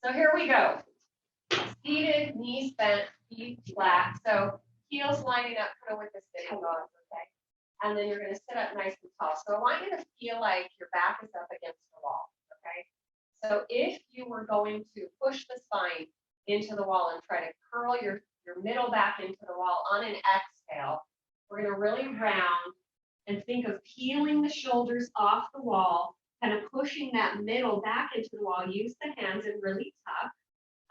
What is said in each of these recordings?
So here we go. Seated, knees bent, feet flat. So heels lining up kind of with the sitting bones, okay? And then you're going to sit up nice and tall. So I want you to feel like your back is up against the wall, okay? So if you were going to push the spine into the wall and try to curl your middle back into the wall on an exhale, we're going to really round and think of peeling the shoulders off the wall, kind of pushing that middle back into the wall. Use the hands and really tuck,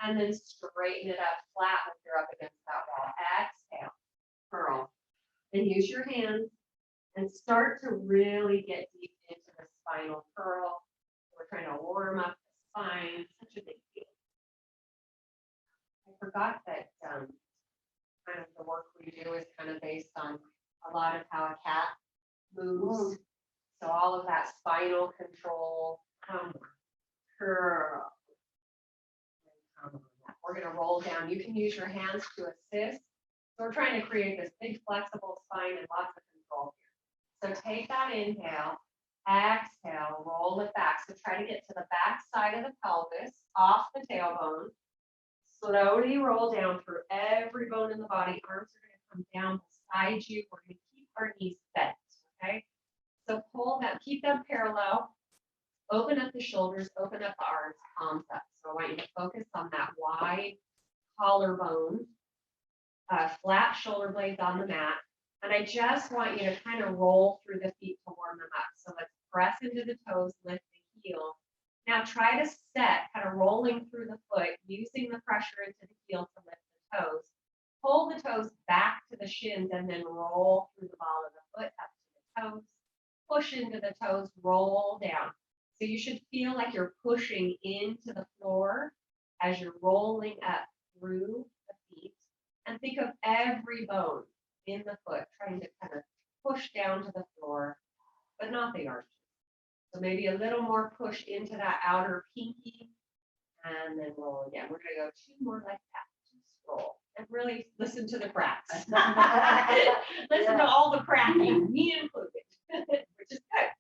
and then straighten it up flat when you're up against that wall. Exhale, curl, and use your hands and start to really get deep into the spinal curl. We're trying to warm up the spine. Such a big deal. I forgot that kind of the work we do is kind of based on a lot of how a cat moves. So all of that spinal control, curl. We're going to roll down. You can use your hands to assist. So we're trying to create this big flexible spine and lots of control here. So take that inhale, exhale, roll it back. So try to get to the back side of the pelvis, off the tailbone. Slowly roll down through every bone in the body. Arms are going to come down beside you. We're going to keep our knees bent, okay? So pull them, keep them parallel. Open up the shoulders, open up the arms, palms up. So I want you to focus on that wide collarbone, flat shoulder blades on the mat. And I just want you to kind of roll through the feet to warm them up. So let's press into the toes, lift the heel. Now try to set, kind of rolling through the foot, using the pressure into the heel to lift the toes. Pull the toes back to the shins and then roll through the ball of the foot up to the toes. Push into the toes, roll down. So you should feel like you're pushing into the floor as you're rolling up through the feet. And think of every bone in the foot, trying to kind of push down to the floor, but not the arches. So maybe a little more push into that outer pinky, and then roll again. We're going to go 2 more like that. Just roll. And really listen to the cracks. Listen to all the cracking, me included, which is good.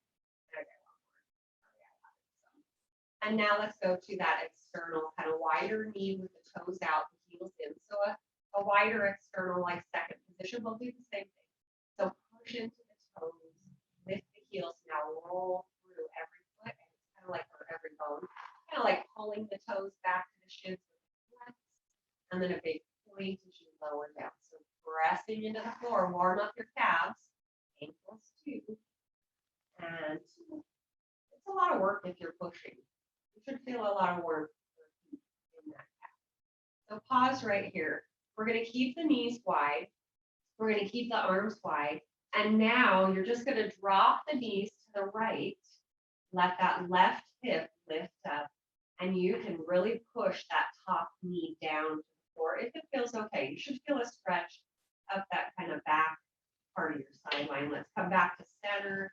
And now let's go to that external, kind of wider knee with the toes out, the heels in. So a wider external, like second position, we'll do the same thing. So push into the toes, lift the heels, now roll through every foot, and it's kind of like for every bone, kind of like pulling the toes back to the shins with the flex, and then a big point as you lower down. So pressing into the floor, warm up your calves, ankles too, and it's a lot of work if you're pushing. You should feel a lot of work in that calf. So pause right here. We're going to keep the knees wide. We're going to keep the arms wide. And now you're just going to drop the knees to the right. Let that left hip lift up. And you can really push that top knee down to the floor if it feels okay. You should feel a stretch up that kind of back part of your sideline. Let's come back to center.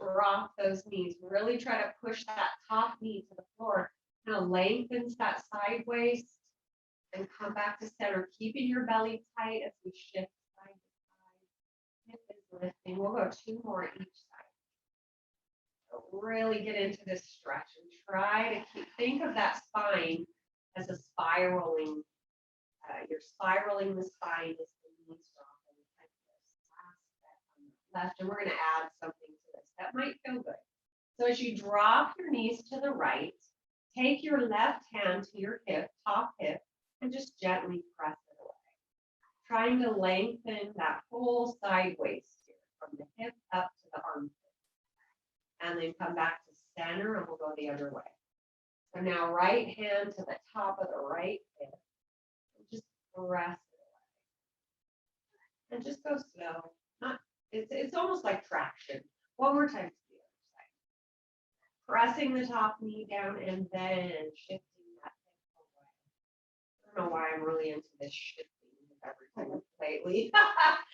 Drop those knees. Really try to push that top knee to the floor. Now lengthens that side waist and come back to center, keeping your belly tight as we shift side to side. Hip is lifting. We'll go 2 more each side. So really get into this stretch and try to think of that spine as a spiraling. You're spiraling the spine as the knees drop like this. Last step on the left, and we're going to add something to this that might feel good. So as you drop your knees to the right, take your left hand to your hip, top hip, and just gently press it away. Trying to lengthen that whole side waist here, from the hip up to the armpit. And then come back to center, and we'll go the other way. So now right hand to the top of the right hip. And just press it away. And just go slow. It's almost like traction. One more time to the other side. Pressing the top knee down and then shifting that hip away. I don't know why I'm really into this shifting of everything lately.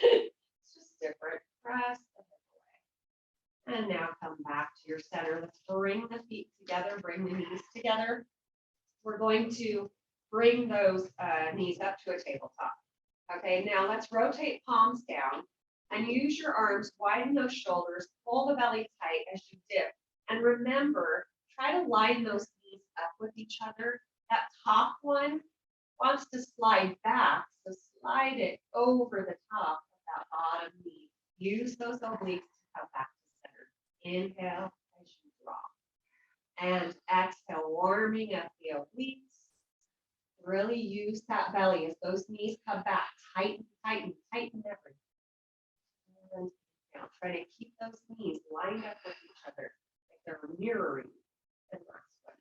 It's just different. Press the hip away. And now come back to your center. Let's bring the feet together, bring the knees together. We're going to bring those knees up to a tabletop. Okay, now let's rotate palms down. And use your arms, widen those shoulders, pull the belly tight as you dip. And remember, try to line those knees up with each other. That top one wants to slide back, so slide it over the top of that bottom knee. Use those obliques to come back to center. Inhale as you drop. And exhale, warming up the obliques. Really use that belly as those knees come back. Tighten, tighten, tighten everything. And now try to keep those knees lined up with each other, like they're mirroring. And last one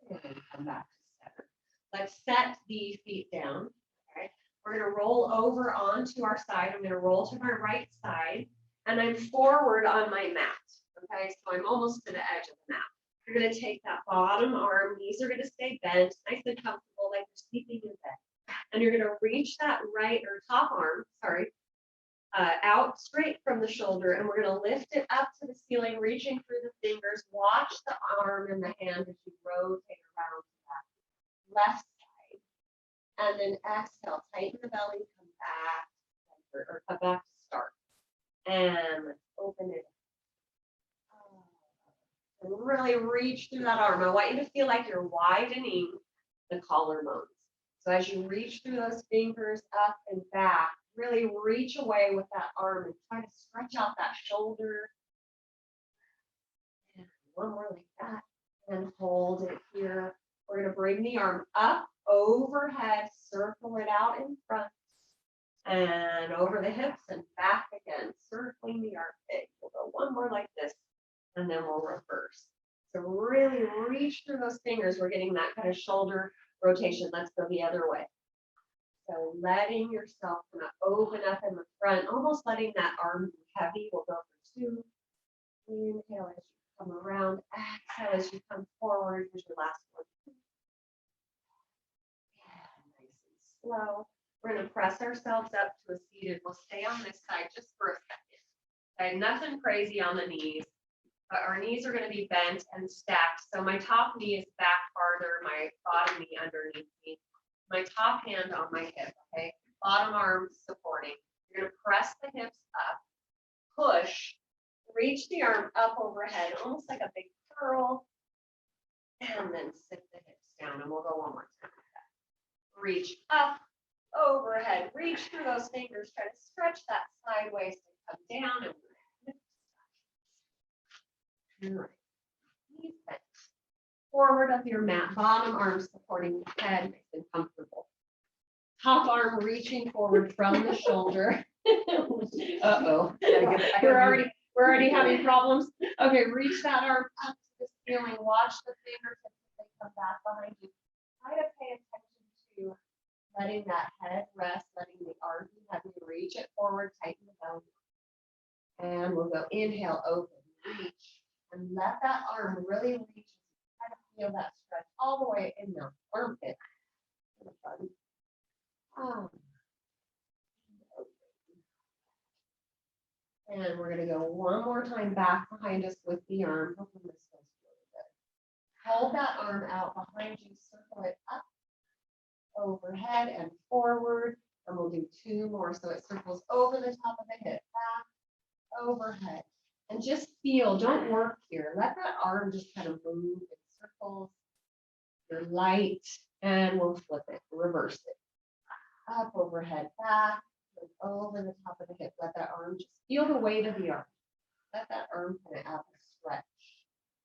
here. And come back to center. Let's set the feet down. Okay. We're going to roll over onto our side. I'm going to roll to my right side, and I'm forward on my mat. Okay, so I'm almost to the edge of the mat. You're going to take that bottom arm, knees are going to stay bent, nice and comfortable, like you're sleeping in bed. And you're going to reach that right or top arm, out straight from the shoulder, and we're going to lift it up to the ceiling, reaching through the fingers. Watch the arm and the hand as you rotate around to that left side. And then exhale, tighten the belly, come back, or come back to start. And let's open it up. And really reach through that arm. I want you to feel like you're widening the collarbones. So as you reach through those fingers up and back, really reach away with that arm and try to stretch out that shoulder. And one more like that. And hold it here. We're going to bring the arm up, overhead, circle it out in front, and over the hips and back again, circling the armpit. We'll go one more like this. And then we'll reverse. So really reach through those fingers. We're getting that kind of shoulder rotation. Let's go the other way. So letting yourself kind of open up in the front, almost letting that arm be heavy. We'll go for 2. Inhale as you come around. Exhale as you come forward. Here's your last one. Yeah, nice and slow. We're going to press ourselves up to a seated. We'll stay on this side just for a second. Okay, nothing crazy on the knees. But our knees are going to be bent and stacked. So my top knee is back farther, my bottom knee underneath me. My top hand on my hip, okay? Bottom arm supporting. You're going to press the hips up, push, reach the arm up overhead, almost like a big curl, and then sit the hips down. And we'll go one more time like that. Reach up, overhead, reach through those fingers, try to stretch that sideways and come down and right. Knees bent. Forward of your mat, bottom arm supporting the head, nice and comfortable. Top arm reaching forward from the shoulder. Uh-oh. We're already having problems. Okay, reach that arm up to the ceiling. Watch the fingertips as they come back behind you. Try to pay attention to letting that head rest, letting the arm be heavy. Reach it forward, tighten the belly. And we'll go inhale, open, reach. And let that arm really reach. Try to feel that stretch all the way in the armpit. And we're going to go one more time back behind us with the arm. Hopefully this feels really good. Hold that arm out behind you. Circle it up, overhead, and forward. And we'll do 2 more. So it circles over the top of the hip, back, overhead. And just feel, don't work here. Let that arm just kind of move in circles. You're light, and we'll flip it, reverse it. Up, overhead, back, and over the top of the hip. Let that arm just feel the weight of the arm. Let that arm kind of have a stretch.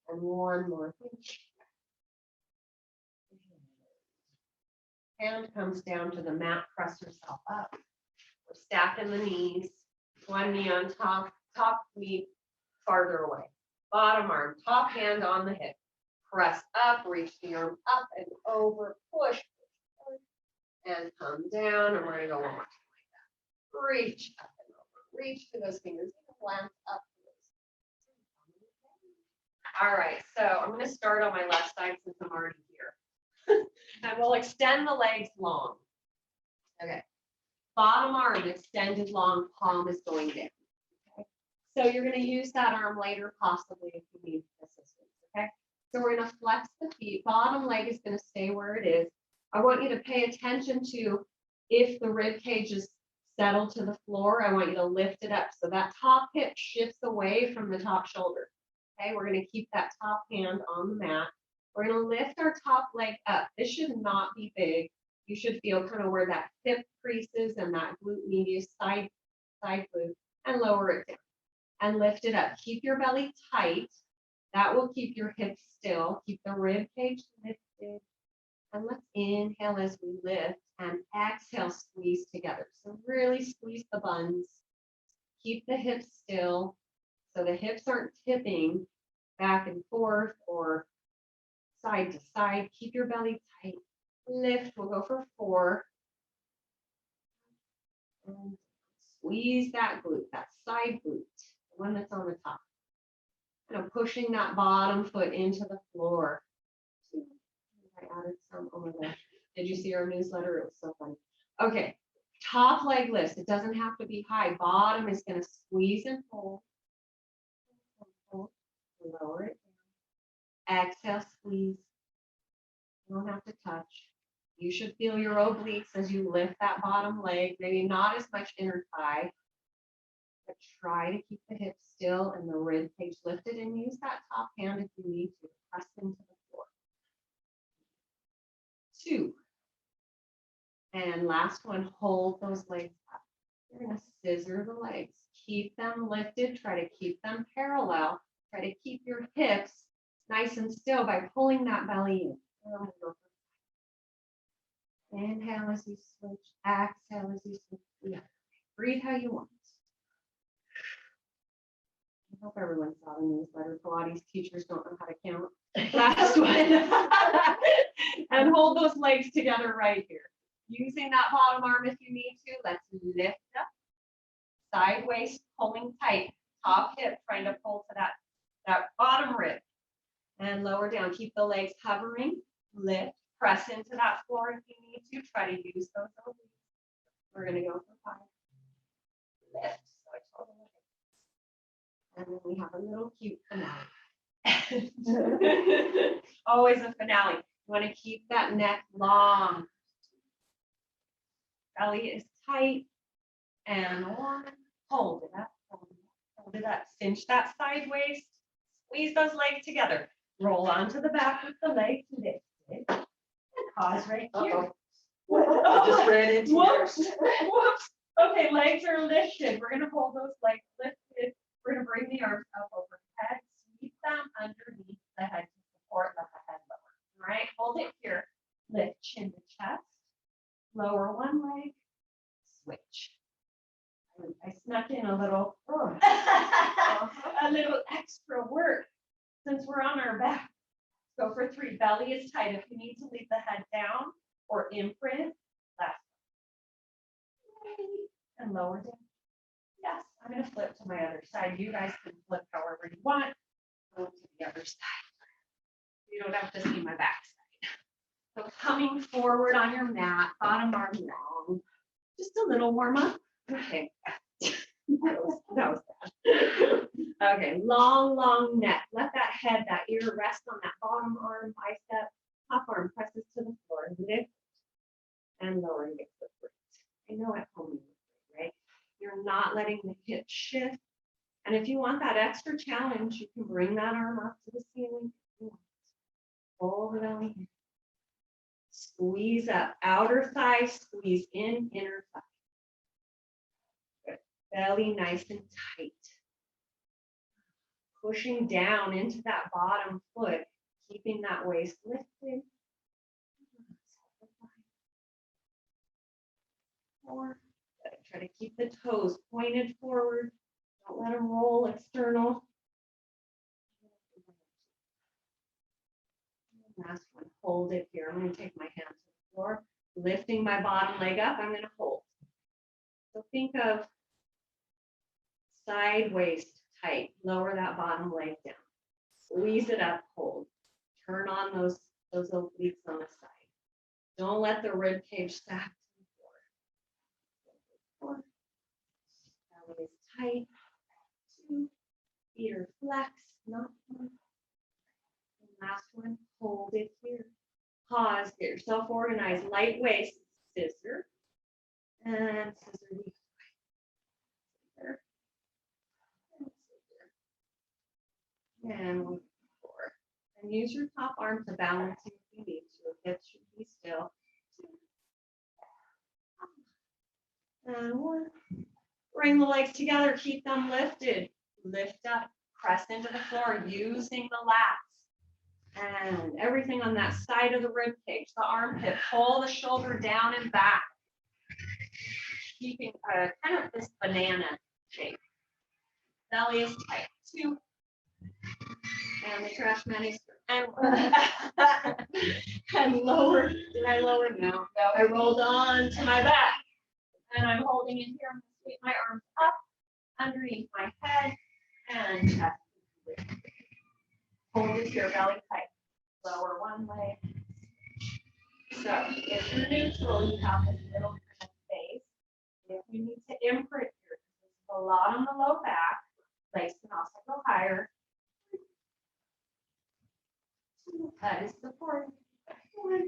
And one more thing. Hand comes down to the mat, press yourself up. We're stacking the knees. One knee on top knee farther away. Bottom arm, top hand on the hip. Press up, reach the arm up and over, push, and come down. And we're going to go one more time like that. Reach up and over, reach to those fingers, glance up to those. All right, so I'm going to start on my left side since I'm already here. And we'll extend the legs long. Okay. Bottom arm extended long, palm is going down. So you're going to use that arm later, possibly if you need assistance, okay? So we're going to flex the feet. Bottom leg is going to stay where it is. I want you to pay attention to if the rib cage is settled to the floor, I want you to lift it up. So that top hip shifts away from the top shoulder, okay? We're going to keep that top hand on the mat. We're gonna lift our top leg up. This should not be big. You should feel kind of where that hip creases and that glute medius side glute, and lower it down and lift it up. Keep your belly tight. That will keep your hips still. Keep the rib cage lifted. And let's inhale as we lift and exhale, squeeze together. So really squeeze the buns. Keep the hips still so the hips aren't tipping back and forth or side to side. Keep your belly tight. Lift. We'll go for 4. And squeeze that glute, that side glute, the one that's on the top. Kind of pushing that bottom foot into the floor. I added some over there. Did you see our newsletter? It was so funny. Okay, top leg lifts. It doesn't have to be high. Bottom is going to squeeze and pull. Lower it down. Exhale, squeeze. You don't have to touch. You should feel your obliques as you lift that bottom leg. Maybe not as much inner thigh, but try to keep the hips still and the rib cage lifted, and use that top hand if you need to press into the floor. 2. And last one, hold those legs up. You're going to scissor the legs. Keep them lifted. Try to keep them parallel. Try to keep your hips nice and still by pulling that belly in. Inhale as you switch. Exhale as you switch. Yeah. Breathe how you want. I hope everyone saw the newsletter. Pilates teachers don't know how to count. Last one. And hold those legs together right here. Using that bottom arm if you need to. Let's lift up. Sideways, pulling tight. Top hip, trying to pull to that bottom rib. And lower down. Keep the legs hovering. Lift. Press into that floor if you need to. Try to use those obliques. We're going to go for 5. Lift. So I told you. And then we have a little cute finale. Always a finale. You want to keep that neck long. Belly is tight. And 1. Hold it up. Hold it up. Cinch that side waist. Squeeze those legs together. Roll onto the back with the legs lifted. Pause right here. I just ran into Whoops. Whoops. Okay, legs are lifted. We're going to hold those legs lifted. We're going to bring the arms up over the head. Sweep them underneath the head to support, let the head lower. All right, hold it here. Lift chin to chest. Lower one leg. Switch. I snuck in a little, a little extra work since we're on our back. Go for 3. Belly is tight. If you need to leave the head down or imprint, left. And lower down. Yes, I'm going to flip to my other side. You guys can flip however you want. Go to the other side. You don't have to see my back side. So coming forward on your mat, bottom arm long. Just a little warm up. Okay. That was bad. Okay, long neck. Let that head, that ear rest on that bottom arm, bicep. Top arm presses to the floor. Lift and lower and get the foot. I know at home, right? You're not letting the hips shift. And if you want that extra challenge, you can bring that arm up to the ceiling. Pull the belly in. Squeeze up. Outer thigh, squeeze in, inner thigh. Good. Belly nice and tight. Pushing down into that bottom foot, keeping that waist lifted. 4. Try to keep the toes pointed forward. Don't let them roll external. Last one, hold it here. I'm going to take my hands to the floor, lifting my bottom leg up. I'm going to hold. So think of side waist tight. Lower that bottom leg down. Squeeze it up, hold. Turn on those obliques on the side. Don't let the rib cage stack to the floor. 4. Belly is tight. 2. Feet are flexed, not 1. Last one, hold it here. Pause, get yourself organized. Light waist, scissor. And scissor the other way. And 1, 4. And use your top arm to balance you if you need to. Hips should be still. 2. And 1. Bring the legs together, keep them lifted. Lift up, press into the floor using the lats. And everything on that side of the rib cage, the armpit, pull the shoulder down and back. Keeping kind of this banana shape. Belly is tight. 2. And the trash man is and lower. Did I lower? No. I rolled on to my back. And I'm holding in here. I'm going to sweep my arms up underneath my head and chest. Hold it here, belly tight. Lower one leg. So if you're neutral, you have this little kind of space. If you need to imprint here, there's a lot on the low back. Legs can also go higher. 2. Head is supported. 1.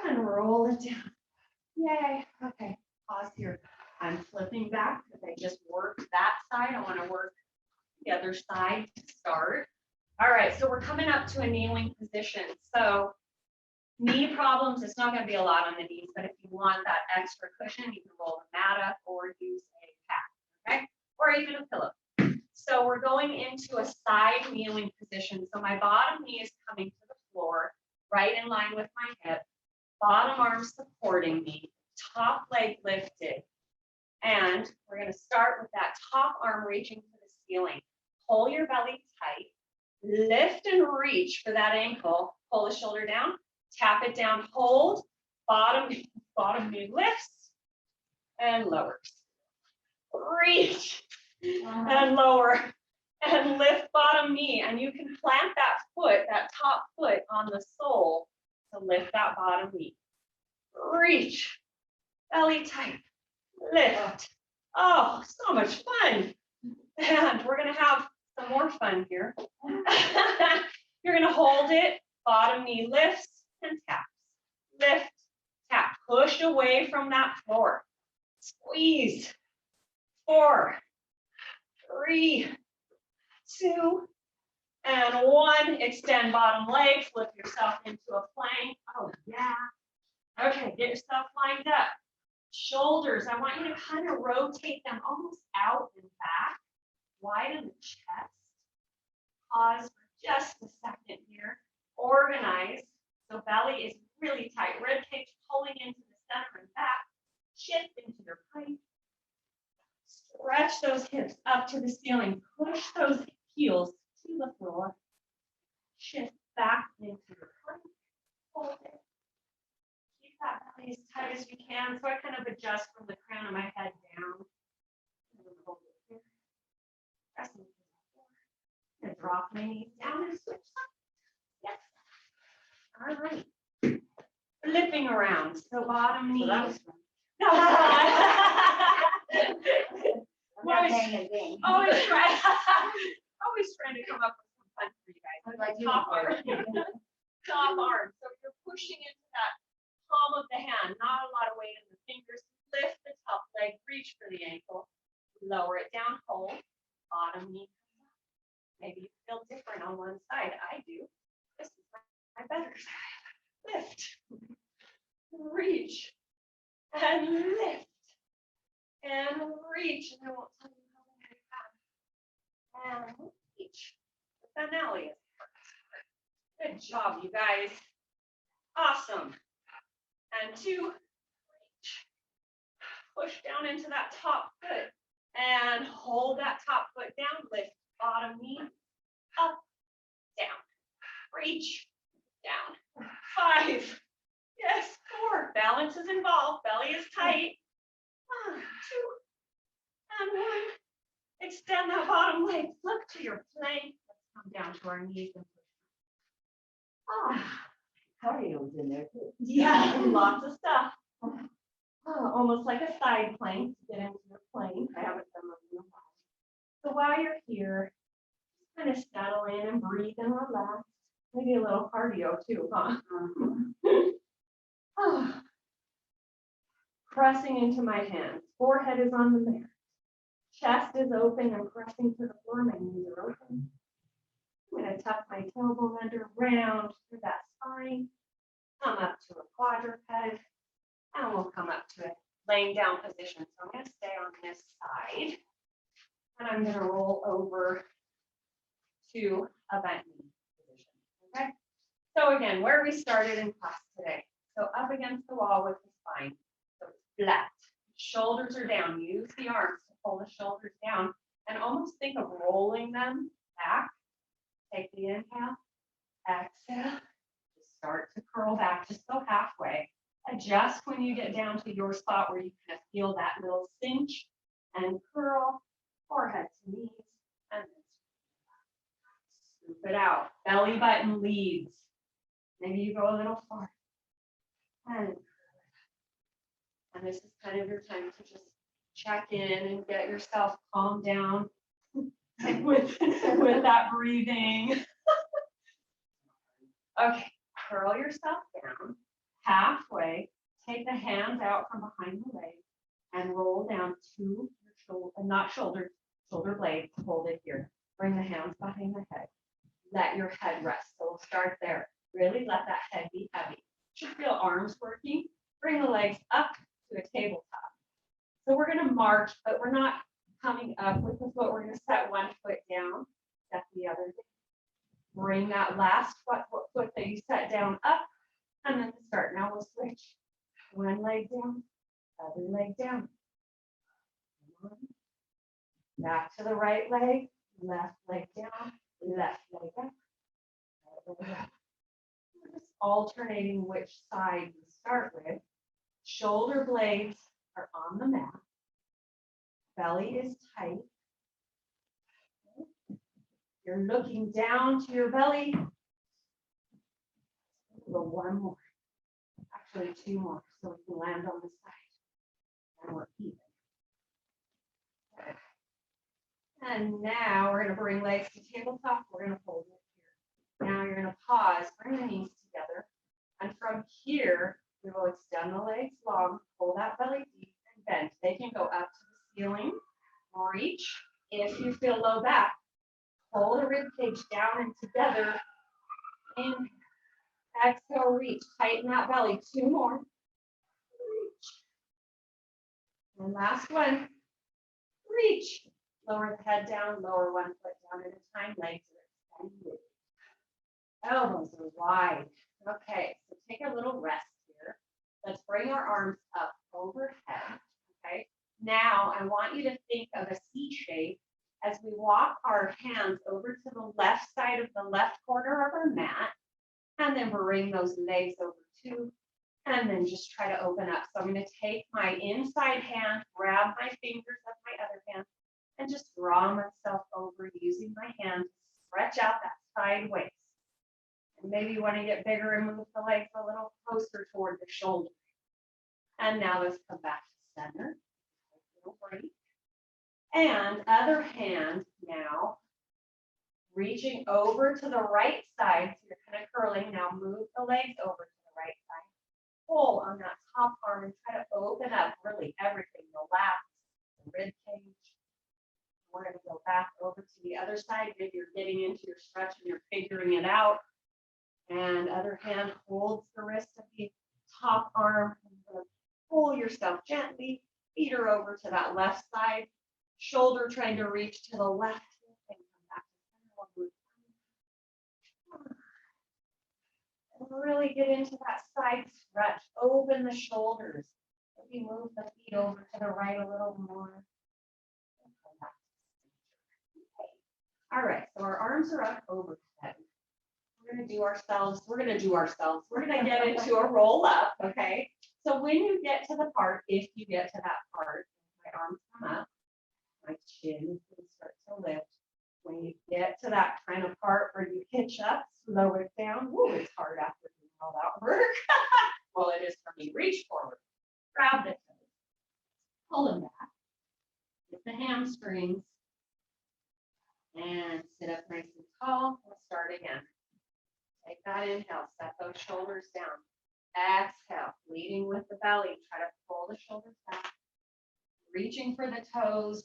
And roll it down. Yay. Okay. Pause here. I'm flipping back because I just worked that side. I want to work the other side to start. All right, so we're coming up to a kneeling position. So knee problems, it's not going to be a lot on the knees, but if you want that extra cushion, you can roll the mat up or use a pad, okay? Or even a pillow. So we're going into a side kneeling position. So my bottom knee is coming to the floor, right in line with my hip. Bottom arm supporting me. Top leg lifted. And we're going to start with that top arm reaching to the ceiling. Pull your belly tight. Lift and reach for that ankle. Pull the shoulder down. Tap it down. Hold. Bottom knee lifts and lowers. Reach and lower. And lift bottom knee. And you can plant that foot, that top foot on the sole to lift that bottom knee. Reach. Belly tight, lift. Oh, so much fun. And we're going to have some more fun here. You're going to hold it, bottom knee lifts and taps. Lift, tap, push away from that floor. Squeeze. 4, 3, 2, and 1. Extend bottom leg, flip yourself into a plank. Oh, yeah. Okay, get yourself lined up. Shoulders, I want you to kind of rotate them almost out and back. Widen the chest. Pause for just a second here. Organize. So belly is really tight. Rib cage pulling into the center and back. Shift into your plank. Stretch those hips up to the ceiling. Push those heels to the floor. Shift back into your plank. Hold it. Keep that belly as tight as you can. So I kind of adjust from the crown of my head down. Hold it here. Press into the floor. I'm going to drop my knees down and switch up. Yes. All right. Flipping around. So bottom knee. No. Always trying to come up with some fun for you guys. Like top arm. Top arm. So you're pushing into that palm of the hand. Not a lot of weight in the fingers. Lift the top leg. Reach for the ankle. Lower it down. Hold. Bottom knee comes up. Maybe you feel different on one side. I do. This is my better side. Lift. Reach. And lift. And reach. And I won't tell you how many I have. And reach. The finale is first. Good job, you guys. Awesome. And 2, reach. Push down into that top foot. And hold that top foot down. Lift bottom knee. Up. Down. Reach. Down. 5. Yes. 4. Balance is involved. Belly is tight. 1, 2, and 1. Extend that bottom leg. Flip to your plank. Let's come down to our knees and push. Ah. Cardio's in there too. Yeah, lots of stuff. Oh, almost like a side plank to get into your plank. I haven't done that in a while. So while you're here, just kind of settle in and breathe and relax. Maybe a little cardio too, huh? Oh. Pressing into my hands. Forehead is on the mat. Chest is open. I'm pressing to the floor. My knees are open. I'm going to tuck my tailbone under round through that spine. Come up to a quadruped. And we'll come up to a laying down position. So I'm going to stay on this side. And I'm going to roll over to a bent knee position. Okay. So again, where we started in class today. So up against the wall with the spine. So it's flat. Shoulders are down. Use the arms to pull the shoulders down. And almost think of rolling them back. Take the inhale. Exhale. Just start to curl back. Just go halfway. Adjust when you get down to your spot where you kind of feel that little cinch and curl, forehead to knees, and then scoop it out. Belly button leads. Maybe you go a little far. And this is kind of your time to just check in and get yourself calmed down with that breathing. Okay, curl yourself down. Halfway, take the hands out from behind the leg and roll down to your shoulder, not shoulder blade. Hold it here. Bring the hands behind the head. Let your head rest. So we'll start there. Really let that head be heavy. You should feel arms working. Bring the legs up to a tabletop. So we're going to march, but we're not coming up with the foot. We're going to set one foot down, step the other down. Bring that last foot that you set down up. And then start. Now we'll switch. One leg down, other leg down. Back to the right leg, left leg down, left leg up. We're just alternating which side we start with. Shoulder blades are on the mat. Belly is tight. You're looking down to your belly. Go one more, actually two more, so we can land on the side, and we're even. Okay. And now we're going to bring legs to tabletop. We're going to hold it here. Now you're going to pause, bring the knees together, and from here we will extend the legs long, pull that belly deep, and bend. They can go up to the ceiling. Reach. If you feel low back, pull the rib cage down and together. Inhale. Exhale, reach, tighten that belly. Two more. Reach. And last one. Reach. Lower the head down, lower one foot down at a time. Legs are extended. Elbows are wide. Okay, so take a little rest here. Let's bring our arms up overhead. Okay. Now I want you to think of a C shape as we walk our hands over to the left side of the left corner of our mat. And then bring those legs over too. And then just try to open up. So I'm going to take my inside hand, grab my fingers of my other hand, and just draw myself over using my hand to stretch out that side waist. And maybe you want to get bigger and move the legs a little closer toward the shoulder. And now let's come back to center. And other hand now. Reaching over to the right side, so you're kind of curling. Now move the legs over to the right side. Pull on that top arm and try to open up really everything. The lats, the rib cage. We're going to go back over to the other side. Maybe you're getting into your stretch and you're figuring it out. And other hand holds the wrist of the top arm. Pull yourself gently. Feet are over to that left side. Shoulder trying to reach to the left. And really get into that side stretch. Open the shoulders. Maybe move the feet over to the right a little more. Okay. All right, so our arms are up overhead. We're going to do ourselves. We're going to get into a roll up, okay? So when you get to the part, if you get to that part, my arms come up, my chin is going to start to lift. When you get to that kind of part where you hitch up, slow it down. Woo, it's hard after doing all that work. Well, it is for me. Reach forward. Grab the toes. Pull them back. Get the hamstrings. And sit up nice and tall. We'll start again. Take that inhale. Set those shoulders down. Exhale. Leading with the belly. Try to pull the shoulders back. Reaching for the toes.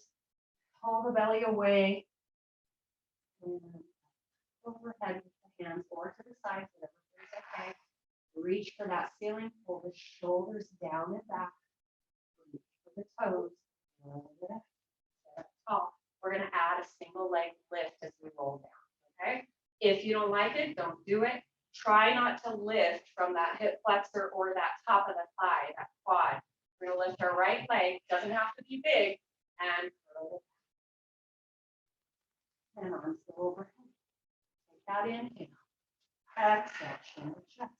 Pull the belly away. overhead with the hands or to the side, whatever feels okay. Reach for that ceiling, pull the shoulders down and back. Reach for the toes. Roll it up. Set up tall. We're gonna add a single leg lift as we roll down, okay? If you don't like it, don't do it. Try not to lift from that hip flexor or that top of the thigh, that quad. We're gonna lift our right leg, doesn't have to be big, and curl it. And arms go overhead. Take that inhale. Exhale, chin to chest.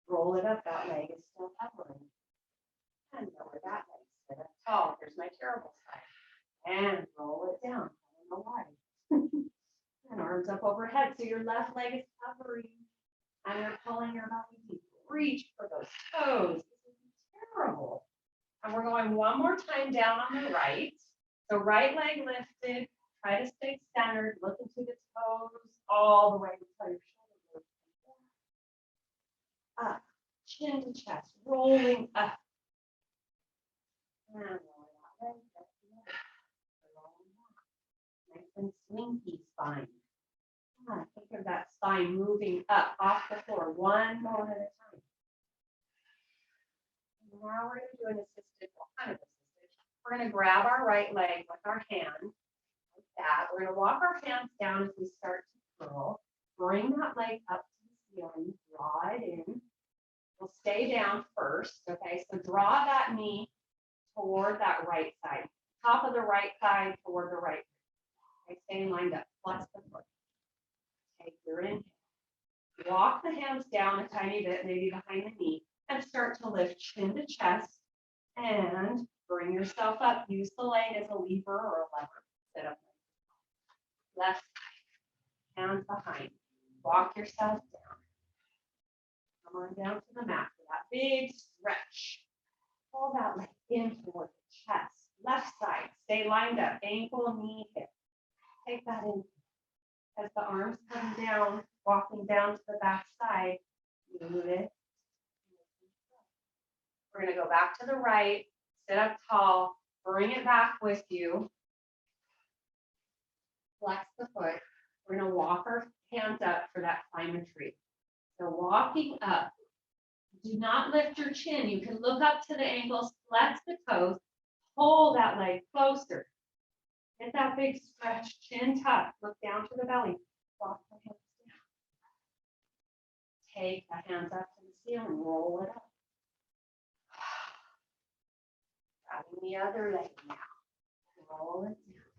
Roll it up, that leg is still hovering. And lower that leg, sit up tall. Here's my terrible side. And roll it down. I don't know why. And arms up overhead. So your left leg is hovering. And you're pulling your belly deep. Reach for those toes. This is terrible. And we're going one more time down on the right. So right leg lifted. Try to stay centered. Look into the toes all the way until your shoulder goes up. Chin to chest. Rolling up. And roll that leg. Nice and slinky spine. Think of that spine moving up off the floor, one moment at a time. And now we're going to do an assisted, well, kind of assisted. We're going to grab our right leg with our hand, like that. We're going to walk our hands down as we start to curl. Bring that leg up to the ceiling, draw it in. We'll stay down first, okay? So draw that knee toward that right side, top of the right thigh toward the right. Okay, staying lined up, flex the foot. Take your inhale. Walk the hands down a tiny bit, maybe behind the knee, and start to lift chin to chest and bring yourself up. Use the leg as a lever or a lever. Sit up. Left side, hands behind. Walk yourself down. Come on down to the mat for that big stretch. Pull that leg in toward the chest. Left side, stay lined up, ankle, knee, hip. Take that in. As the arms come down, walking down to the back side, move it. We're going to go back to the right, sit up tall, bring it back with you. Flex the foot. We're going to walk our hands up for that climb and tree. So walking up, do not lift your chin. You can look up to the ankles, flex the toes, pull that leg closer. Get that big stretch, chin tuck, look down to the belly. Walk the hands down. Take the hands up to the ceiling, roll it up. Grabbing the other leg now. Roll it down.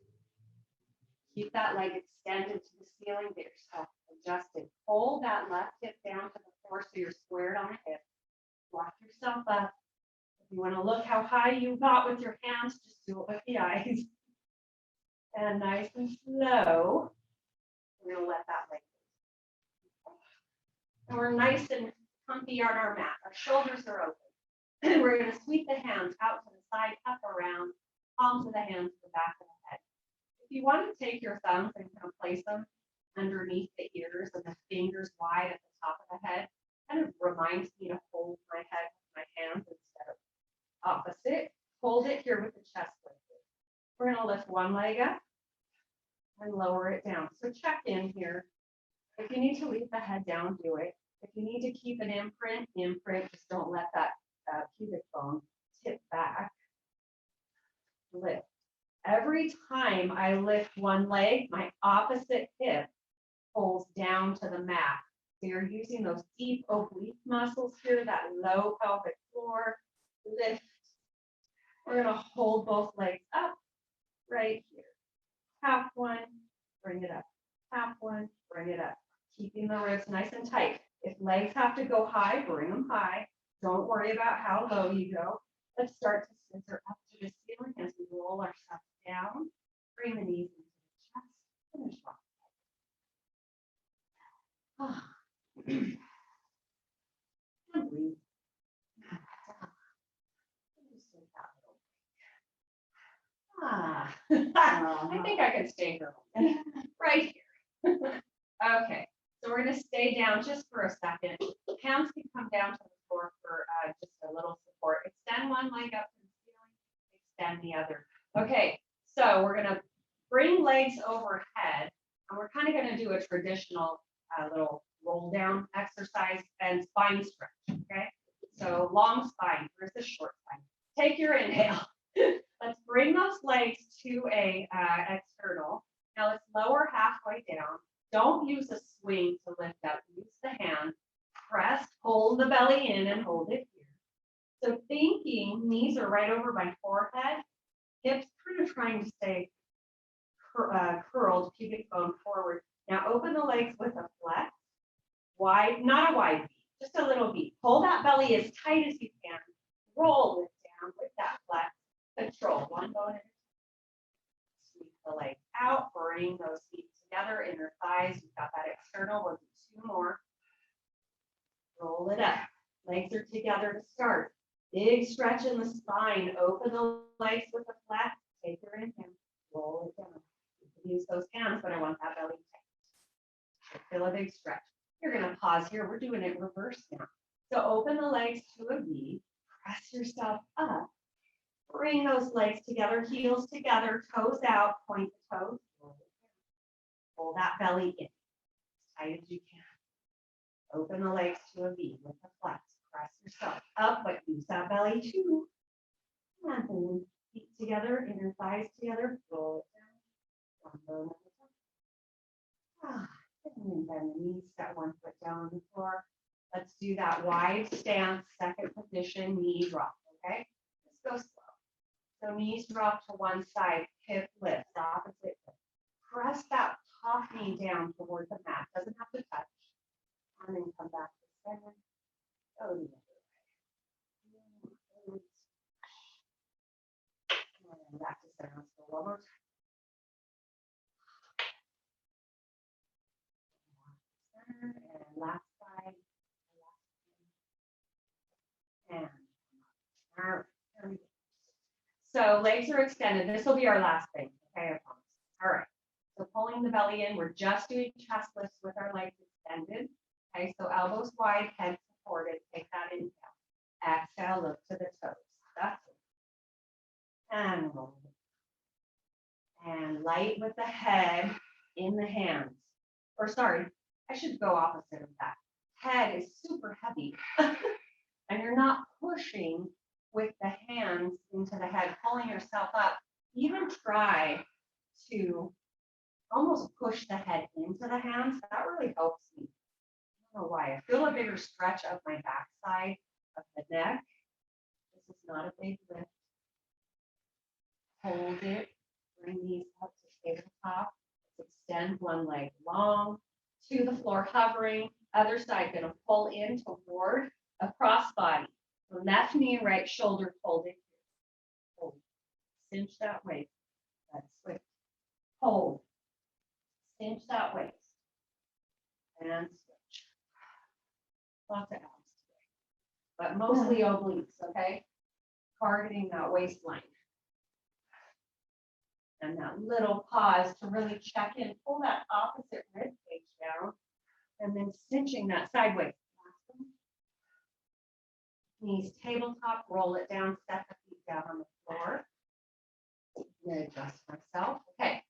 Keep that leg extended to the ceiling, get yourself adjusted. Hold that left hip down to the floor so you're squared on the hip. Walk yourself up. If you want to look how high you got with your hands, just do it with the eyes. And nice and slow, we're going to let that leg go. And we're nice and comfy on our mat. Our shoulders are open. And we're going to sweep the hands out to the side, up around, palms of the hands to the back of the head. If you want to take your thumbs and kind of place them underneath the ears and the fingers wide at the top of the head, kind of reminds me to hold my head with my hands instead of opposite. Hold it here with the chest lifted. We're going to lift one leg up and lower it down. So check in here. If you need to leave the head down, do it. If you need to keep an imprint, just don't let that pubic bone tip back. Lift. Every time I lift one leg, my opposite hip pulls down to the mat. So you're using those deep oblique muscles here, that low pelvic floor. Lift. We're going to hold both legs up right here. Tap one, bring it up. Tap one, bring it up. Keeping the ribs nice and tight. If legs have to go high, bring them high. Don't worry about how low you go. Let's start to center up to the ceiling as we roll ourselves down. Bring the knees into the chest. Finish off. And breathe. I think I can stay here right here. Okay, so we're going to stay down just for a second. Hands can come down to the floor for just a little support. Extend one leg up to the ceiling, extend the other. Okay, so we're going to bring legs overhead, and we're kind of going to do a traditional little roll down exercise and spine stretch, okay? So long spine versus short spine. Take your inhale. Let's bring those legs to a external. Now let's lower halfway down. Don't use a swing to lift up. Use the hand. Press, hold the belly in and hold it here. So thinking, knees are right over my forehead. Hips kind of trying to stay curled, pubic bone forward. Now open the legs with a flex. Wide, not a wide beat, just a little beat. Pull that belly as tight as you can. Roll it down with that flex. Control one bone at a time. Sweep the legs out, bring those feet together, inner thighs. You've got that external. We'll do 2 more. Roll it up. Legs are together to start. Big stretch in the spine. Open the legs with a flex. Take your inhale. Roll it down. You can use those hands, but I want that belly tight. Feel a big stretch. You're going to pause here. We're doing it reverse now. So open the legs to a V. Press yourself up. Bring those legs together, heels together, toes out, point the toes. Pull that belly in as tight as you can. Open the legs to a V with a flex. Press yourself up, but use that belly too. And then feet together, inner thighs together. Roll it down. One bone at a time. And then bend the knees, set one foot down on the floor. Let's do that wide stance, second position, knee drop, okay? Let's go slow. So knees drop to one side, hip lifts, opposite hip. Press that top knee down toward the mat, doesn't have to touch. And then come back to center. Go the other way. And back to center, let's go one more time. And last side. And all right, there we go. So legs are extended. This will be our last thing. Okay, I promise. All right. So pulling the belly in, we're just doing chest lifts with our legs extended. Okay, so elbows wide, head supported. Take that inhale. Exhale, look to the toes. That's it. And roll. And light with the head in the hands. Or sorry, I should go opposite of that. Head is super heavy. And you're not pushing with the hands into the head, pulling yourself up. Even try to almost push the head into the hands. That really helps me. I don't know why. I feel a bigger stretch of my backside of the neck. This is not a big lift. Hold it. Bring these up to tabletop. Extend one leg long to the floor, hovering. Other side, going to pull in toward a cross body. The left knee, right shoulder folded. Hold. Cinch that waist. That's switch. Hold. Cinch that waist. And switch. Lots of abs today. But mostly obliques, okay? Targeting that waistline. And that little pause to really check in. Pull that opposite rib cage down. And then cinching that sideways. Knees tabletop, roll it down, set the feet down on the floor. I'm going to adjust myself. Okay.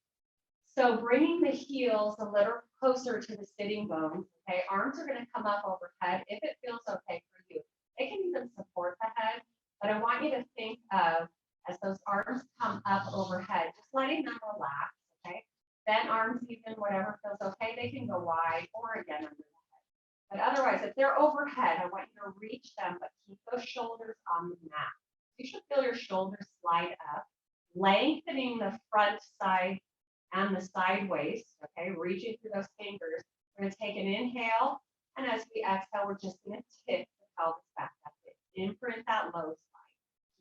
So bringing the heels a little closer to the sitting bones. Okay. Arms are going to come up overhead if it feels okay for you. They can even support the head, but I want you to think of as those arms come up overhead, just letting them relax. Okay. Bend arms even, whatever feels okay. They can go wide or again under the head. But otherwise, if they're overhead, I want you to reach them, but keep those shoulders on the mat. You should feel your shoulders slide up, lengthening the front side and the side waist. Okay, reaching through those fingers. We're going to take an inhale, and as we exhale, we're just going to tip the pelvis back. That's it. Imprint that low spine.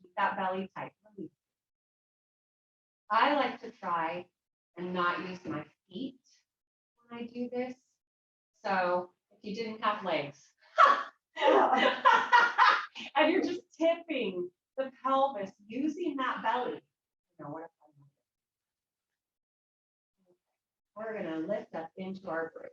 Keep that belly tight. Release. I like to try and not use my feet when I do this. So if you didn't have legs, and you're just tipping the pelvis, using that belly. You know, what if we're going to lift up into our bridge.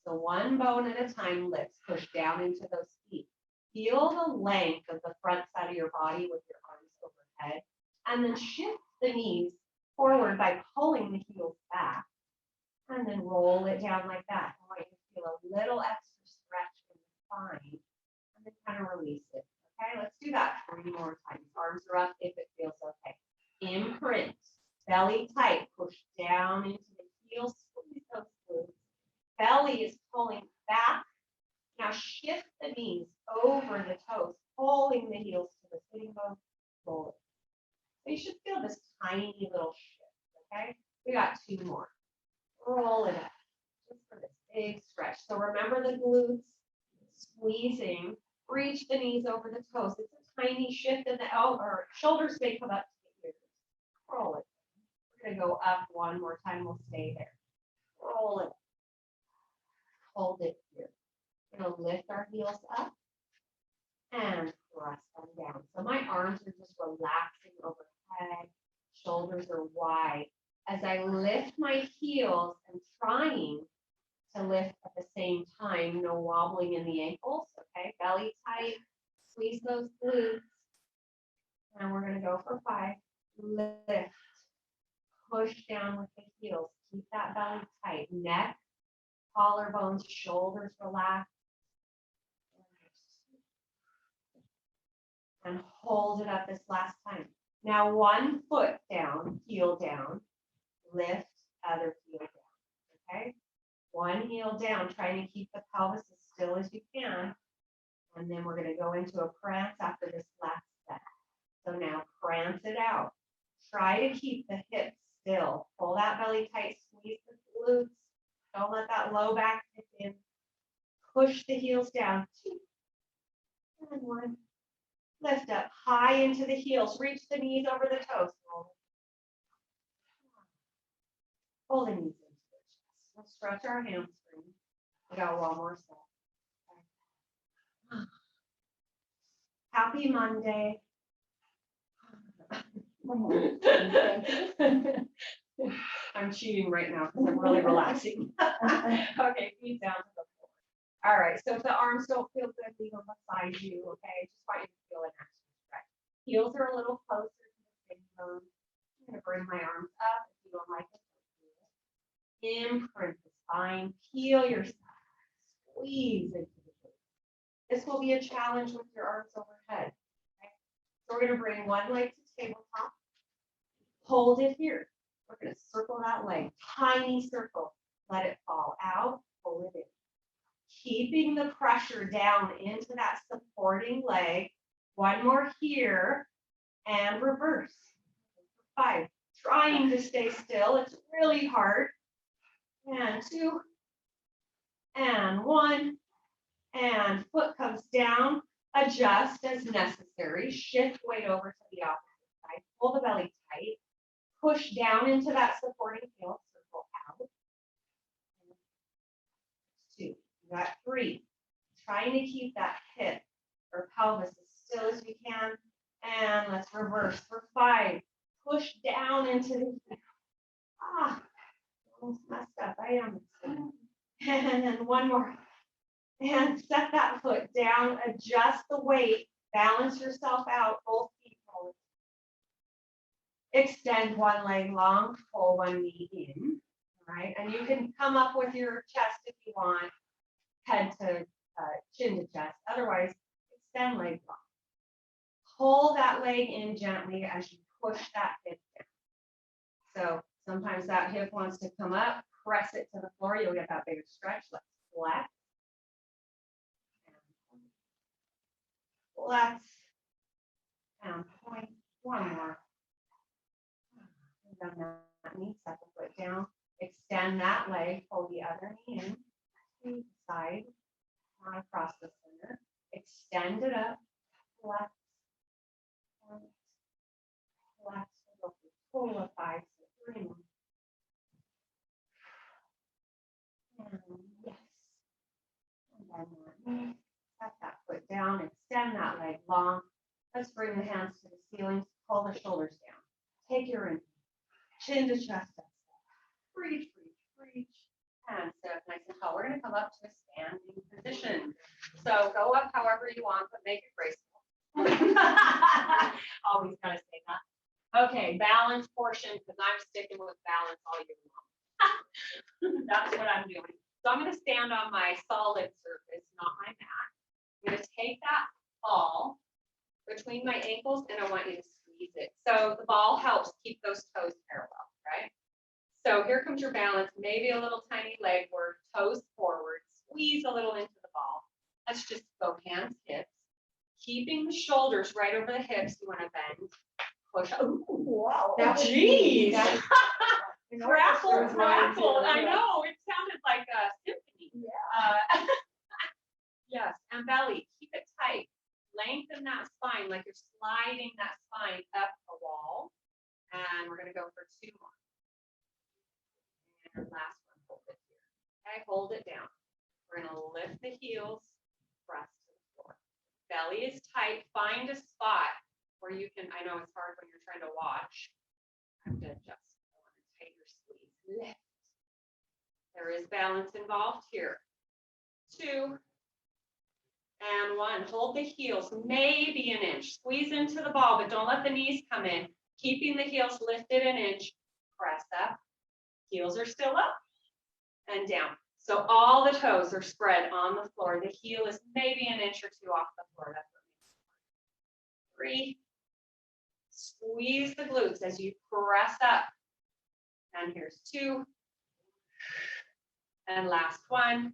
So one bone at a time lifts, push down into those feet. Feel the length of the front side of your body with your arms overhead, and then shift the knees forward by pulling the heels back. And then roll it down like that. I want you to feel a little extra stretch in the spine. And then kind of release it. Okay, let's do that 3 more times. Arms are up if it feels okay. Imprint. Belly tight. Push down into the heels. Squeeze those glutes. Belly is pulling back. Now shift the knees over the toes, pulling the heels to the sitting bone. Roll it. So you should feel this tiny little shift. Okay, we got 2 more. Roll it up just for this big stretch. So remember the glutes squeezing, reach the knees over the toes. It's a tiny shift in the elbow, or shoulders may come up to the ears. Roll it. We're going to go up 1 more time. We'll stay there. Roll it. Hold it here. We're going to lift our heels up and press them down. So my arms are just relaxing overhead. Shoulders are wide. As I lift my heels, I'm trying to lift at the same time, no wobbling in the ankles, okay? Belly tight, squeeze those glutes. And we're gonna go for 5. Lift, push down with the heels. Keep that belly tight. Neck, collarbones, shoulders relaxed. And hold it up this last time. Now 1 foot down, heel down. Lift, other heel down, okay? 1 heel down, trying to keep the pelvis as still as you can. And then we're going to go into a prance after this last step. So now prance it out. Try to keep the hips still. Pull that belly tight, squeeze the glutes. Don't let that low back hit in. Push the heels down. 2, and 1. Lift up high into the heels. Reach the knees over the toes. Pull the knees into the chest. We'll stretch our hamstrings. We got 1 more set. Happy Monday. I'm cheating right now because I'm really relaxing. Okay, feet down to the floor. All right, so if the arms don't feel good, leave them beside you, okay? Just want you to feel an extra stretch. Heels are a little closer to the sitting bone. I'm going to bring my arms up if you don't like it. Imprint the spine, peel yourself, squeeze into the glutes. This will be a challenge with your arms overhead. Okay? So we're going to bring 1 leg to tabletop, hold it here. We're going to circle that leg, tiny circle, let it fall out, pull it in. Keeping the pressure down into that supporting leg. 1 more here, and reverse. 5, trying to stay still. It's really hard. And 2, and 1, and foot comes down, adjust as necessary, shift weight over to the opposite side, pull the belly tight, push down into that supporting heel, circle out. 2, you got 3, trying to keep that hip or pelvis as still as you can, and let's reverse for 5, push down into the heel. Almost messed up. I am. And then 1 more. And set that foot down. Adjust the weight. Balance yourself out. Both feet forward. Extend 1 leg long. Pull 1 knee in. All right. And you can come up with your chest if you want. Head to chin to chest. Otherwise, extend leg long. Pull that leg in gently as you push that hip down. So sometimes that hip wants to come up, press it to the floor. You'll get that bigger stretch. Let's flex. Flex. And point. 1 more. And then that knee, set the foot down. Extend that leg. Pull the other knee in. To the side. Across the center. Extend it up. Flex. Flex. Pull a 5. So 3 more. And yes. And then set that foot down, extend that leg long. Let's bring the hands to the ceiling, pull the shoulders down. Take your in, chin to chest. Reach, reach, reach. And sit up nice and tall. We're going to come up to a standing position. So go up however you want, but make it graceful. Always got to say that. Okay, balance portion, because I'm sticking with balance all year long. That's what I'm doing. So I'm gonna stand on my solid surface, not my mat. I'm gonna take that ball between my ankles and I want you to squeeze it. So the ball helps keep those toes parallel, right? So here comes your balance, maybe a little tiny leg work, toes forward, squeeze a little into the ball. Let's just go hands, hips. Keeping the shoulders right over the hips, you wanna bend, push. Ooh, Wow. now, geez. That's- Grappled, Mine too, grappled. I yeah. know, it sounded like a symphony. Yeah. Yes, and belly, keep it tight. Lengthen that spine like you're sliding that spine up a wall. And we're gonna go for 2 more. And last one, hold it here. Okay, hold it down. We're gonna lift the heels, press to the floor. Belly is tight. Find a spot where you can, I know it's hard when you're trying to watch. I have to adjust. I want to tighter squeeze. Lift. There is balance involved here. 2 and 1. Hold the heels, maybe an inch. Squeeze into the ball, but don't let the knees come in. Keeping the heels lifted an inch. Press up. Heels are still up and down. So all the toes are spread on the floor. The heel is maybe an inch or 2 off the floor. That's what makes it. 3. Squeeze the glutes as you press up. And here's 2. And last 1.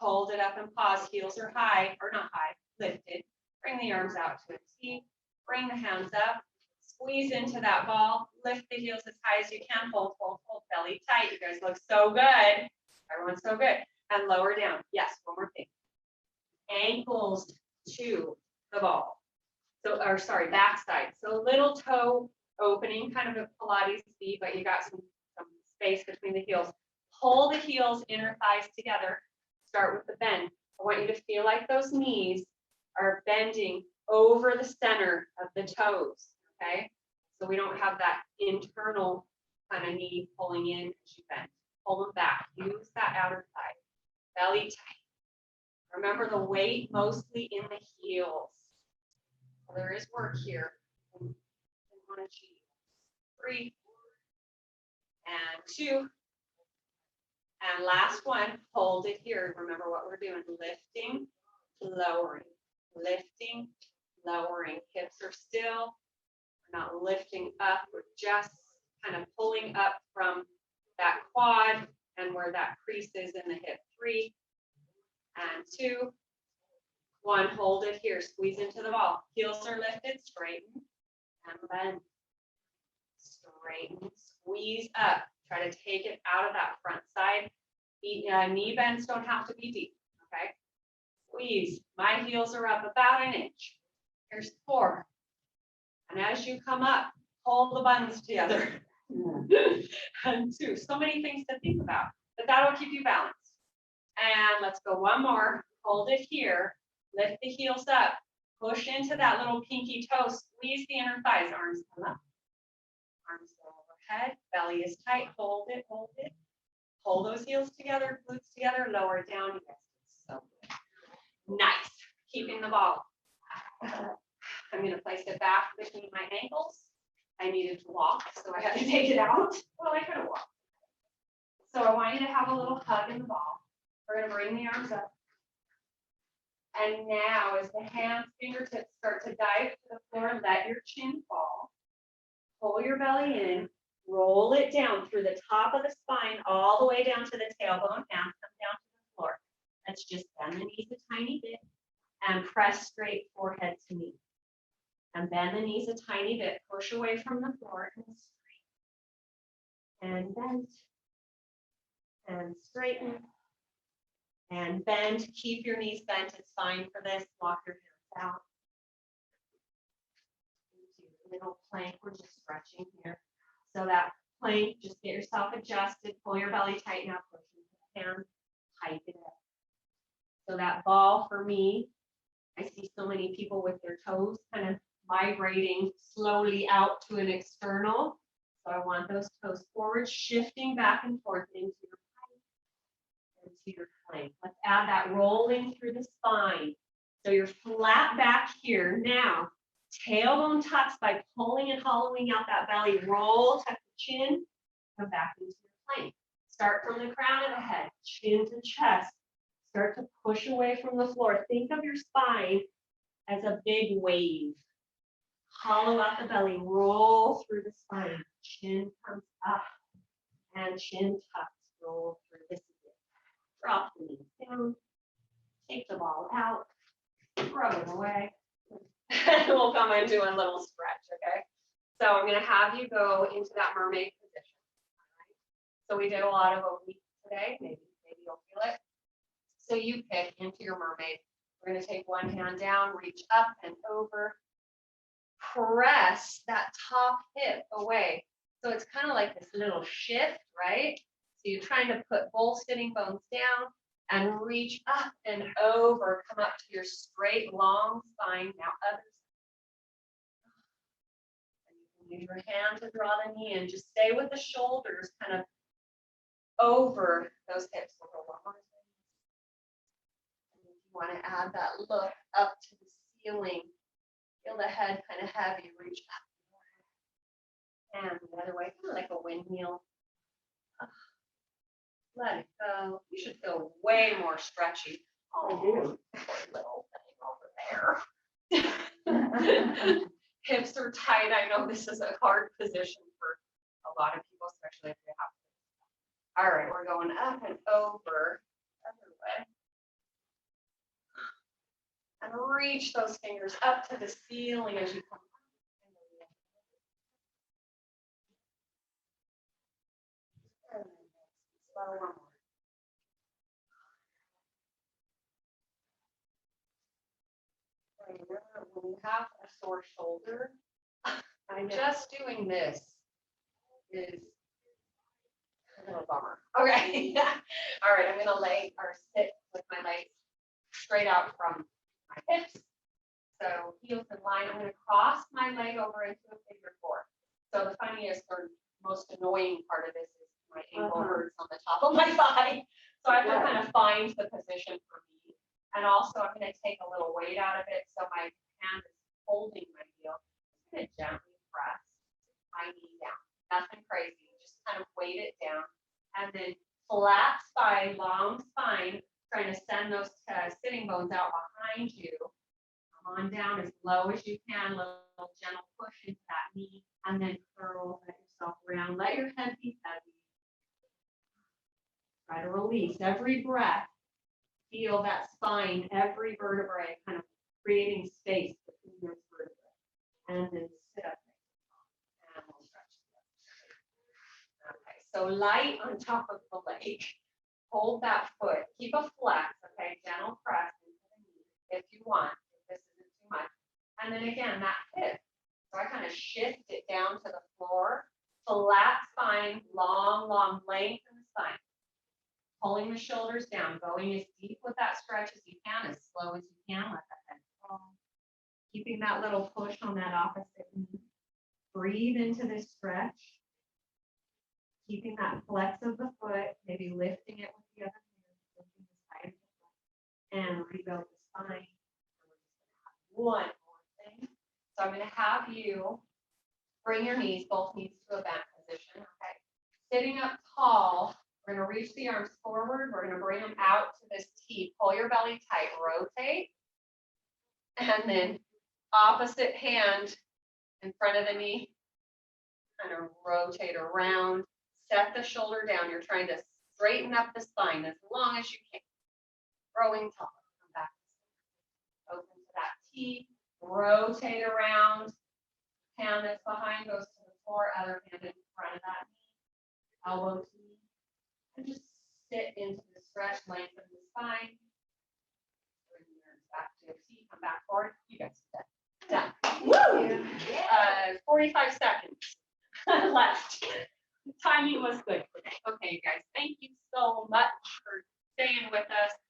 Hold it up and pause. Heels are high, or not high, lifted. Bring the arms out to a T. Bring the hands up. Squeeze into that ball. Lift the heels as high as you can. Hold, hold, hold. Belly tight. You guys look so good. Everyone's so good. And lower down. Yes, one more thing. Ankles to the ball. So, or sorry, backside. So little toe opening, kind of a Pilates speed, but you got some space between the heels. Pull the heels, inner thighs together. Start with the bend. I want you to feel like those knees are bending over the center of the toes, okay? So we don't have that internal kind of knee pulling in as you bend. Pull them back. Use that outer thigh. Belly tight. Remember the weight mostly in the heels. So there is work here. We want to achieve. 3 and 2. And last 1, hold it here. Remember what we're doing. Lifting, lowering, lifting, lowering. Hips are still. We're not lifting up. We're just kind of pulling up from that quad and where that crease is in the hip. 3 and 2. 1, hold it here. Squeeze into the ball. Heels are lifted, straighten and bend. Straighten, squeeze up. Try to take it out of that front side. Knee bends don't have to be deep, okay? Squeeze. My heels are up about an inch. Here's 4. And as you come up, hold the buns together. And 2. So many things to think about, but that'll keep you balanced. And let's go 1 more. Hold it here. Lift the heels up. Push into that little pinky toe. Squeeze the inner thighs. Arms come up. Arms go overhead. Belly is tight. Hold it, hold it. Pull those heels together, glutes together, lower it down. You guys did so good. Nice. Keeping the ball. I'm going to place it back between my ankles. I needed to walk, so I had to take it out. Well, I could have walked. So I want you to have a little hug in the ball. We're going to bring the arms up. And now as the hands, fingertips start to dive to the floor, let your chin fall. Pull your belly in. Roll it down through the top of the spine, all the way down to the tailbone. Hands come down to the floor. Let's just bend the knees a tiny bit and press straight forehead to knee. And bend the knees a tiny bit. Push away from the floor and straighten. And bend. And straighten. And bend. Keep your knees bent. It's fine for this. Walk your hands out. Middle plank. We're just stretching here. So that plank, just get yourself adjusted, pull your belly tight now, push into the hands, tighten it up. So that ball for me, I see so many people with their toes kind of migrating slowly out to an external. So I want those toes forward, shifting back and forth into your plank, into your plank. Let's add that rolling through the spine. So you're flat back here now. Tailbone tucks by pulling and hollowing out that belly. Roll, tuck the chin, come back into your plank. Start from the crown of the head, chin to chest. Start to push away from the floor. Think of your spine as a big wave. Hollow out the belly, roll through the spine. Chin comes up and chin tucks, roll through this again. Drop the knees down, take the ball out, rub it away. We'll come into a little stretch, okay? So I'm gonna have you go into that mermaid position. All right? So we did a lot of obliques today, maybe you'll feel it. So you pick into your mermaid. We're gonna take one hand down, reach up and over. Press that top hip away. So it's kind of like this little shift, right? So you're trying to put both sitting bones down and reach up and over, come up to your straight, long spine. Now others. And you can use your hand to draw the knee in. Just stay with the shoulders kind of over those hips a little longer. And if you want to add that look up to the ceiling, feel the head kind of heavy, reach up. And the other way, kind of like a windmill. Let it go. You should feel way more stretchy. I do. Poor little thing over there. Hips are tight. I know this is a hard position for a lot of people, especially if they have. All right, we're going up and over. Other way. And reach those fingers up to the ceiling as you come. Slow one more. Remember, when you have a sore shoulder, I'm just doing this is a little bummer. Okay. All right, I'm gonna lay or sit with my legs straight out from my hips. So heels in line. I'm gonna cross my leg over into a figure four. So the funniest or most annoying part of this is my ankle hurts on the top of my body. So I have to kind of find the position for me. And also I'm gonna take a little weight out of it. So my hand is holding my heel. I'm gonna gently press my knee down. Nothing crazy, just kind of weight it down. And then flat spine, long spine, trying to send those sitting bones out behind you. Come on down as low as you can, little gentle push into that knee, and then curl, let yourself around. Let your head be heavy. Try to release every breath. Feel that spine, every vertebrae kind of creating space between those vertebrae. And then sit up. And we'll stretch. Okay, so light on top of the leg. Hold that foot. Keep a flex, okay? Gentle press into the knee if you want, if this isn't too much. And then again, that hip. So I kind of shift it down to the floor. Flat spine, long length in the spine. Pulling the shoulders down, going as deep with that stretch as you can, as slow as you can. Let that head fall. Keeping that little push on that opposite knee. Breathe into this stretch. Keeping that flex of the foot, maybe lifting it with the other hand, lifting the side of the foot, and rebuild the spine. One more thing. So I'm going to have you bring your knees, both knees to a bent position. Okay. Sitting up tall, we're going to reach the arms forward. We're going to bring them out to this T. Pull your belly tight, rotate. And then opposite hand in front of the knee. Kind of rotate around. Set the shoulder down. You're trying to straighten up the spine as long as you can. Growing tall. Come back. Open to that T. Rotate around. Hand that's behind goes to the floor. Other hand in front of that knee. Elbow to knee. And just sit into the stretch, lengthen the spine. Bring your arms back to a T. Come back forward. You guys did that. Done. Woo! 45 seconds left. The timing was good. Okay, you guys, thank you so much for staying with us.